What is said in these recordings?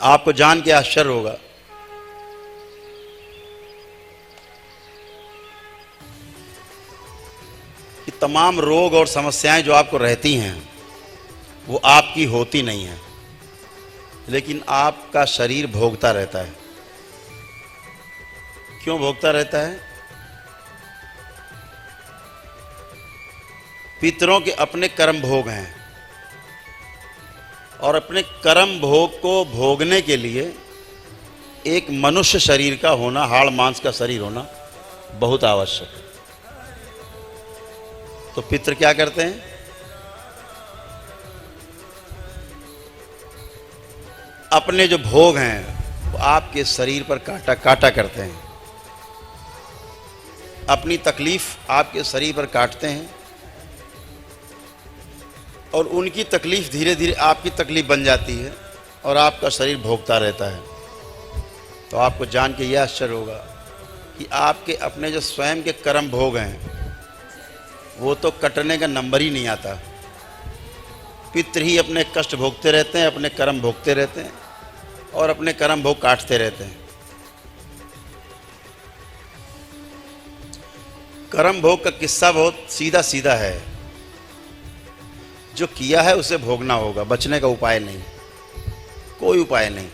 आपको जान के आश्चर्य होगा कि तमाम रोग और समस्याएं जो आपको रहती हैं वो आपकी होती नहीं हैं, लेकिन आपका शरीर भोगता रहता है। क्यों भोगता रहता है? पितरों के अपने कर्म भोग हैं और अपने कर्म भोग को भोगने के लिए एक मनुष्य शरीर का होना, हाड़ मांस का शरीर होना बहुत आवश्यक है। तो पितर क्या करते हैं? अपने जो भोग हैं वो आपके शरीर पर काटा काटा करते हैं, अपनी तकलीफ आपके शरीर पर काटते हैं और उनकी तकलीफ धीरे धीरे आपकी तकलीफ बन जाती है और आपका शरीर भोगता रहता है। तो आपको जान के यह आश्चर्य होगा कि आपके अपने जो स्वयं के कर्म भोग हैं वो तो कटने का नंबर ही नहीं आता। पितृ ही अपने कष्ट भोगते रहते हैं, अपने कर्म भोगते रहते हैं और अपने कर्म भोग काटते रहते हैं। कर्म भोग का किस्सा बहुत सीधा सीधा है। जो किया है उसे भोगना होगा, बचने का उपाय नहीं, कोई उपाय नहीं।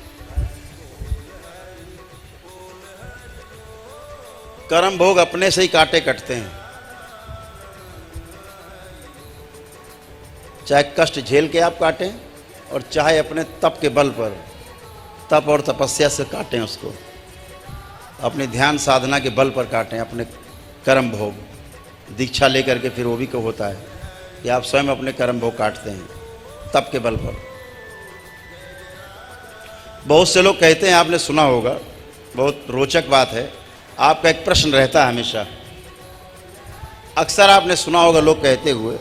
कर्म भोग अपने से ही काटे कटते हैं। चाहे कष्ट झेल के आप काटें और चाहे अपने तप के बल पर, तप और तपस्या से काटें उसको, अपने ध्यान साधना के बल पर काटें अपने कर्म भोग। दीक्षा लेकर के फिर वो भी होता है कि आप स्वयं अपने कर्म भोग काटते हैं तप के बल पर। बहुत से लोग कहते हैं, आपने सुना होगा, बहुत रोचक बात है, आपका एक प्रश्न रहता है हमेशा, अक्सर आपने सुना होगा लोग कहते हुए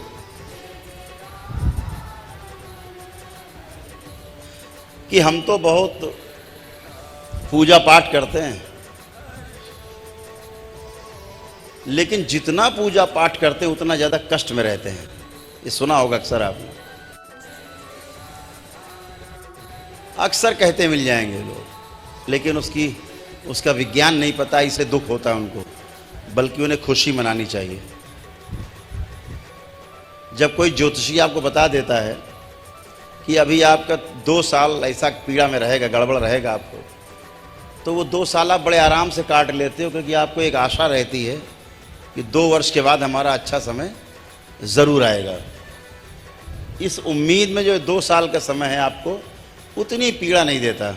कि हम तो बहुत पूजा पाठ करते हैं, लेकिन जितना पूजा पाठ करते हैं उतना ज़्यादा कष्ट में रहते हैं। ये सुना होगा अक्सर आपने, अक्सर कहते मिल जाएंगे लोग, लेकिन उसका विज्ञान नहीं पता, इससे दुख होता है उनको, बल्कि उन्हें खुशी मनानी चाहिए। जब कोई ज्योतिषी आपको बता देता है कि अभी आपका 2 साल ऐसा पीड़ा में रहेगा, गड़बड़ रहेगा आपको, तो वो 2 साल आप बड़े आराम से काट लेते हो, क्योंकि आपको एक आशा रहती है कि 2 वर्ष के बाद हमारा अच्छा समय ज़रूर आएगा। इस उम्मीद में जो 2 साल का समय है आपको उतनी पीड़ा नहीं देता।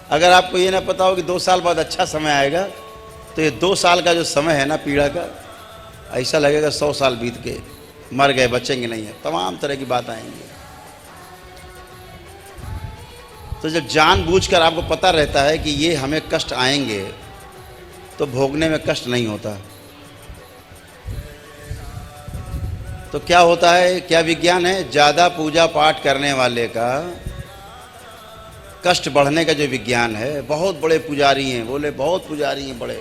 अगर आपको ये ना पता हो कि 2 साल बाद अच्छा समय आएगा, तो ये 2 साल का जो समय है ना पीड़ा का, ऐसा लगेगा 100 साल बीत के मर गए, बचेंगे नहीं है, तमाम तरह की बात आएंगी। तो जब जानबूझकर आपको पता रहता है कि ये हमें कष्ट आएंगे, तो भोगने में कष्ट नहीं होता। तो क्या होता है, क्या विज्ञान है? ज़्यादा पूजा पाठ करने वाले का कष्ट बढ़ने का जो विज्ञान है, बहुत बड़े पुजारी हैं, बोले बहुत पुजारी हैं बड़े,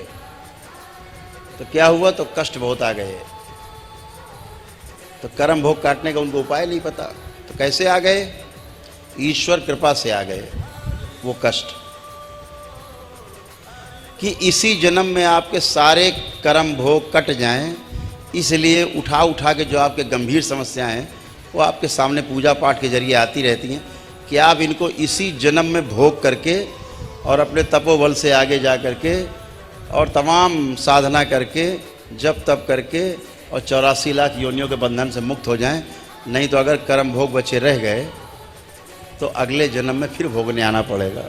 तो क्या हुआ, तो कष्ट बहुत आ गए। तो कर्म भोग काटने का उनको उपाय नहीं पता, तो कैसे आ गए? ईश्वर कृपा से आ गए वो कष्ट, कि इसी जन्म में आपके सारे कर्म भोग कट जाएं। इसलिए उठा उठा के जो आपके गंभीर समस्याएं हैं वो आपके सामने पूजा पाठ के जरिए आती रहती हैं, कि आप इनको इसी जन्म में भोग करके और अपने तपोबल से आगे जा करके और तमाम साधना करके, जप तप करके और 84 लाख योनियों के बंधन से मुक्त हो जाएं। नहीं तो अगर कर्म भोग बचे रह गए तो अगले जन्म में फिर भोगने आना पड़ेगा।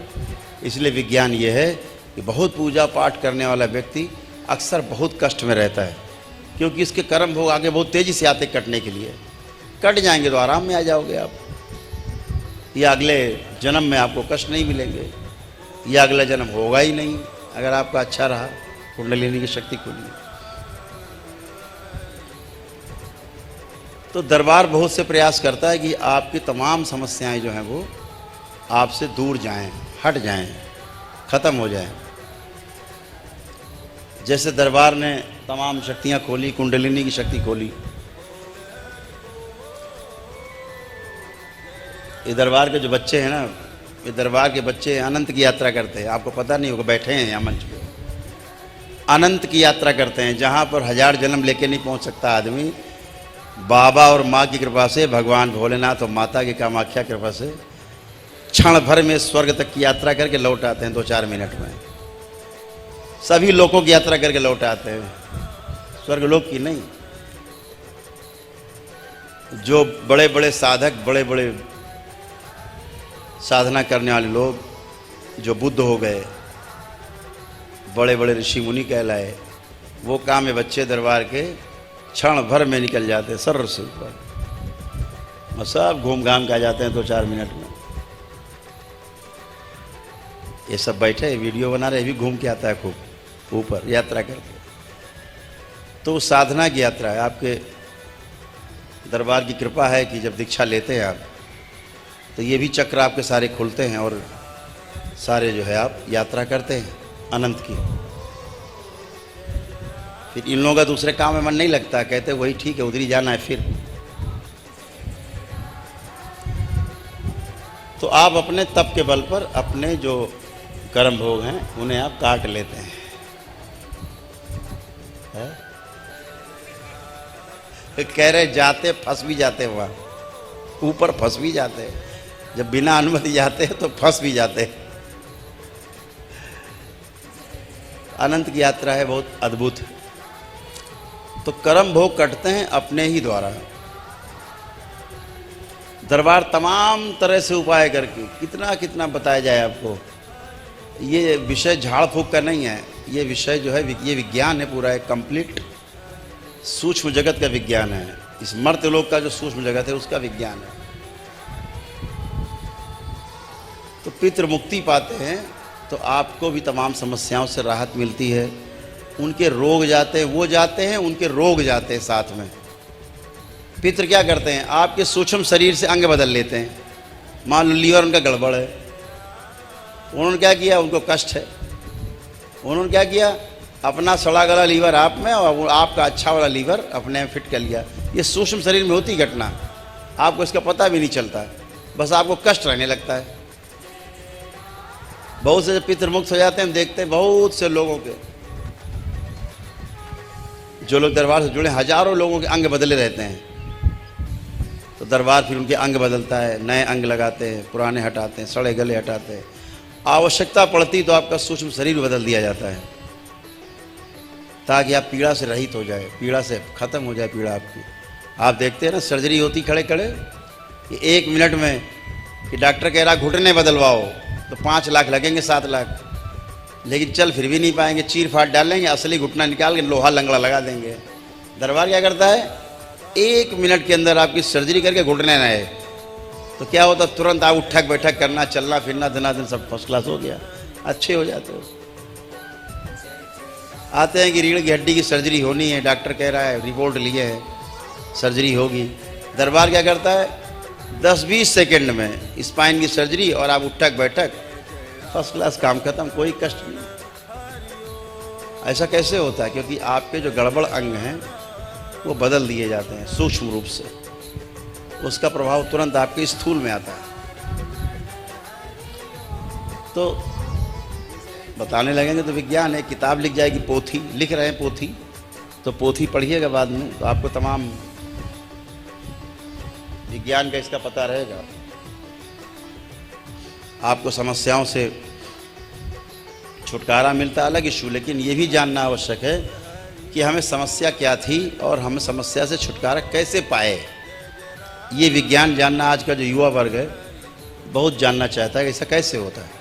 इसलिए विज्ञान ये है कि बहुत पूजा पाठ करने वाला व्यक्ति अक्सर बहुत कष्ट में रहता है, क्योंकि इसके कर्म भोग आगे बहुत तेज़ी से आते कटने के लिए। कट जाएंगे तो आराम में आ जाओगे आप, या अगले जन्म में आपको कष्ट नहीं मिलेंगे, या अगला जन्म होगा ही नहीं अगर आपका अच्छा रहा, कुंडलिनी की शक्ति खुली। तो दरबार बहुत से प्रयास करता है कि आपकी तमाम समस्याएं जो हैं वो आपसे दूर जाएं, हट जाएं, ख़त्म हो जाएं। जैसे दरबार ने तमाम शक्तियां खोली, कुंडलिनी की शक्ति खोली, ये दरबार के जो बच्चे हैं ना, ये दरबार के बच्चे अनंत की यात्रा करते हैं, आपको पता नहीं होगा, बैठे हैं यहाँ मंच पे। अनंत की यात्रा करते हैं, जहाँ पर 1000 जन्म लेके नहीं पहुँच सकता आदमी, बाबा और माँ की कृपा से, भगवान भोलेनाथ और माता की कामाख्या कृपा से क्षण भर में स्वर्ग तक की यात्रा करके लौट आते हैं 2-4 मिनट में। सभी लोगों की यात्रा करके लौट आते हैं, स्वर्ग लोक की नहीं। जो बड़े बड़े साधक, बड़े बड़े साधना करने वाले लोग, जो बुद्ध हो गए, बड़े बड़े ऋषि मुनि कहलाए, वो काम है बच्चे दरबार के क्षण भर में निकल जाते हैं सर से ऊपर, और सब घूम घाम के आ जाते हैं 2-4 मिनट में। ये सब बैठे वीडियो बना रहे, भी घूम के आता है खूब ऊपर यात्रा करके। तो साधना की यात्रा है। आपके दरबार की कृपा है कि जब दीक्षा लेते हैं आप, तो ये भी चक्र आपके सारे खुलते हैं और सारे जो है आप यात्रा करते हैं अनंत की। फिर इन लोगों का दूसरे काम में मन नहीं लगता, कहते वही ठीक है, उधर ही जाना है फिर। तो आप अपने तप के बल पर अपने जो कर्म भोग हैं उन्हें आप काट लेते हैं, है? कह रहे जाते फंस भी जाते, वहाँ ऊपर फंस भी जाते, जब बिना अनुमति जाते हैं तो फंस भी जाते। अनंत की यात्रा है, बहुत अद्भुत। तो कर्म भोग कटते हैं अपने ही द्वारा। दरबार तमाम तरह से उपाय करके, कितना कितना बताया जाए आपको। ये विषय झाड़ फूक का नहीं है, ये विषय जो है ये विज्ञान है पूरा, एक कंप्लीट सूक्ष्म जगत का विज्ञान है। इस मर्त्यलोक का जो सूक्ष्म जगत है उसका विज्ञान है। तो पितृ मुक्ति पाते हैं तो आपको भी तमाम समस्याओं से राहत मिलती है। उनके रोग जाते हैं, वो जाते हैं, उनके रोग जाते हैं साथ में। पितृ क्या करते हैं, आपके सूक्ष्म शरीर से अंग बदल लेते हैं। मान लो लीवर उनका गड़बड़ है, उन्होंने क्या किया, उनको कष्ट है, उन्होंने क्या किया, अपना सड़ा गला लीवर आप में और आपका अच्छा वाला लीवर अपने में फिट कर लिया। ये सूक्ष्म शरीर में होती घटना, आपको इसका पता भी नहीं चलता, बस आपको कष्ट रहने लगता है। बहुत से जब पितृ मुक्त हो जाते हैं, देखते हैं बहुत से लोगों के, जो लोग दरबार से जुड़े, हजारों लोगों के अंग बदले रहते हैं। तो दरबार फिर उनके अंग बदलता है, नए अंग लगाते हैं, पुराने हटाते हैं, सड़े गले हटाते हैं। आवश्यकता पड़ती तो आपका सूक्ष्म शरीर बदल दिया जाता है, ताकि आप पीड़ा से रहित हो जाए, पीड़ा से ख़त्म हो जाए पीड़ा आपकी। आप देखते हैं ना, सर्जरी होती खड़े खड़े, ये 1 मिनट में कि डॉक्टर कह रहा घुटने बदलवाओ तो 5 लाख लगेंगे, 7 लाख, लेकिन चल फिर भी नहीं पाएंगे, चीर फाड़ डालेंगे, असली घुटना निकाल के लोहा लंगड़ा लगा देंगे। दरबार क्या करता है, 1 मिनट के अंदर आपकी सर्जरी करके घुटने न आए तो क्या होता, तुरंत आप उठक बैठक करना, चलना फिरना, धनाधन सब फर्स्ट क्लास हो गया, अच्छे हो जाते हो। आते हैं कि रीढ़ की हड्डी की सर्जरी होनी है, डॉक्टर कह रहा है, रिपोर्ट लिए है, सर्जरी होगी। दरबार क्या करता है, 10-20 सेकंड में स्पाइन की सर्जरी और आप उठक बैठक, फर्स्ट क्लास, काम खत्म, कोई कष्ट नहीं। ऐसा कैसे होता है, क्योंकि आपके जो गड़बड़ अंग हैं वो बदल दिए जाते हैं सूक्ष्म रूप से, उसका प्रभाव तुरंत आपके स्थूल में आता है। तो बताने लगेंगे तो विज्ञान है, किताब लिख जाएगी, पोथी लिख रहे हैं, पोथी तो पोथी पढ़िएगा बाद में, तो आपको तमाम विज्ञान का इसका पता रहेगा। आपको समस्याओं से छुटकारा मिलता, अलग इशू, लेकिन ये भी जानना आवश्यक है कि हमें समस्या क्या थी और हम समस्या से छुटकारा कैसे पाए। ये विज्ञान जानना आज का जो युवा वर्ग है बहुत जानना चाहता है कि ऐसा कैसे होता है।